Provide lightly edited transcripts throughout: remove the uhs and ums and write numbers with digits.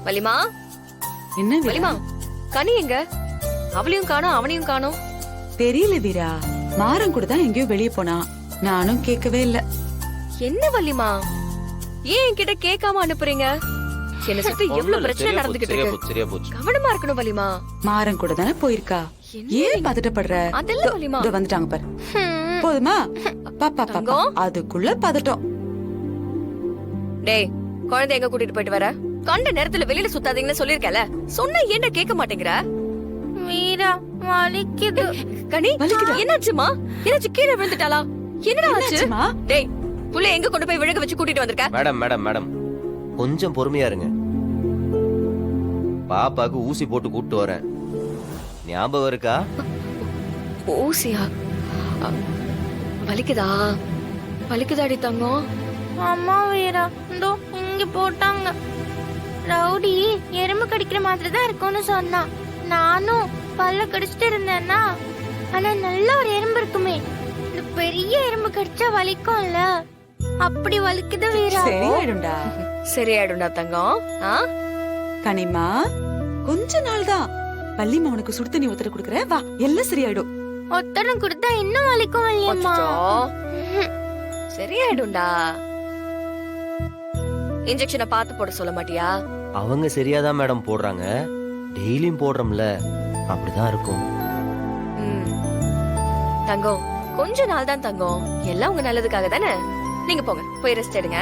வலிமா என்ன வீரா? வலிமா, கனி எங்க? அவளையும் காணோம் அவனையும் காணோம். தெரியல வீரா, மாறன் கூட தான் எங்கேயோ வெளியே போனா. நானும் கேட்கவே இல்ல. என்ன வலிமா, ஏன் என்கிட்ட கேட்காம அனுப்புறீங்க? என்ன சுத்தி எவ்வளவு பிரச்சனை நடந்துகிட்டு இருக்கு. கவனமா இருக்கணும் வலிமா. மாறன் கூட தானே போயிருக்கா. ஏன் பதட்டப்படுற? அதெல்லாம் வலிமா. இதோ வந்துட்டாங்க பாரு. போதுமா? பாப்பா பாப்பா, அதுக்குள்ள பதட்டம். டேய், குழந்தை எங்க கூட்டிட்டு போயிட்டு வர? கண்ட நேரத்துல வெளியில சுத்தாதீங்கன்னு சொல்லிருக்கல. சொன்னா ஏன்டா கேட்க மாட்டேங்கிற? மீரா வலிக்குது. கனி, என்னாச்சுமா? என்னாச்சு? கீழே விழுந்துட்டாளா? என்னடா ஆச்சு? என்னாச்சுமா? டேய், புள்ள எங்க கொண்டு போய் விழுக வச்சு கூட்டிட்டு வந்திருக்க? மேடம் கொஞ்சம் பொறுமையா இருங்க. பாப்பாக்கு ஊசி போட்டு கூட்டு வரேன். ஞாபகம் இருக்கா? ஊசியா? வலிக்குதா? வலிக்குதாடி தங்கம்? அம்மா வீரா, இந்தோ இங்க போட்டாங்க. ரவுடி எறும்பு கடிக்கிற மாதிரி தான் இருக்கும்னு சொன்னா. நானும் பல்ல கடிச்சிட்டு இருந்தேன்னா, ஆனா நல்ல ஒரு எறும்பு இருக்குமே, இந்த பெரிய எறும்பு கடிச்சா வலிக்கும்ல, அப்படி வலிக்குது வீரா. சரியாயிடும்டா. சரியாயிடும்டா தங்கம். கனிமா, கொஞ்ச நாள் தான். பள்ளிமா உனக்கு சுடு தண்ணி ஒருத்தர் குடுக்கற, வா, எல்லாம் சரியாயிடும். ஒத்தடம் கொடுத்தா இன்னும் வலிக்கும் இல்லையம்மா. சரியாயிடும்டா. இன்ஜெக்ஷனை பார்த்து போட சொல்ல மாட்டியா? அவங்க சரியாதான் மேடம் போடுறாங்க. டெய்லியும் போடுறோம்ல, அப்படிதான் இருக்கும். தங்கம், கொஞ்ச நாள் தான் தங்கம். எல்லாம் உங்க நல்லதுக்காக தானே. நீங்க போங்க, போய் ரெஸ்ட் எடுங்க.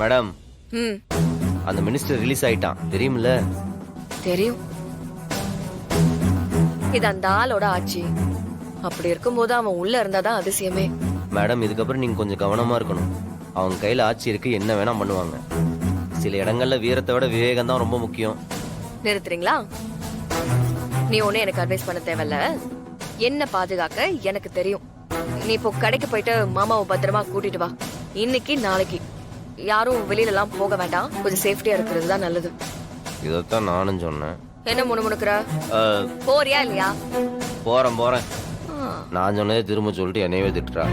மேடம், அந்த மினிஸ்டர் ரிலீஸ் ஆயிட்டான் தெரியுமில்ல? தெரியும். இது அந்த ஆளோட ஆட்சி. அப்படி இருக்கும்போது அவன் உள்ள இருந்தாதான் அதிசயமே. மேடம், இதுக்கப்புறம் நீங்க கொஞ்சம் கவனமா இருக்கணும். அவங்க கையில ஆட்சி இருக்கு, என்ன வேணா பண்ணுவாங்க. சில இடங்கள்ல வீரத்தை விட விவேகம் தான் ரொம்ப முக்கியம். நிறுத்துறீங்களா? நீ ஒண்ணு எனக்கு அட்வைஸ் பண்ண தேவையில்ல. என்ன பாதுகாக்க எனக்கு தெரியும். நீ இப்போ கடைக்கு போயிட்டு மாமாவை பத்திரமா கூட்டிட்டு வா. இன்னைக்கு நாளைக்கு யாரும் வெளியில எல்லாம் போக வேண்டாம். கொஞ்சம் சேஃப்டியா இருக்கிறது தான் நல்லது. இதத்தான் நானும் சொன்னேன். என்ன முணுமுணுக்குற? போறியா இல்லையா? போறேன். நான் சொன்னதே திரும்ப சொல்லிட்டு என்னையவே திட்டுறா.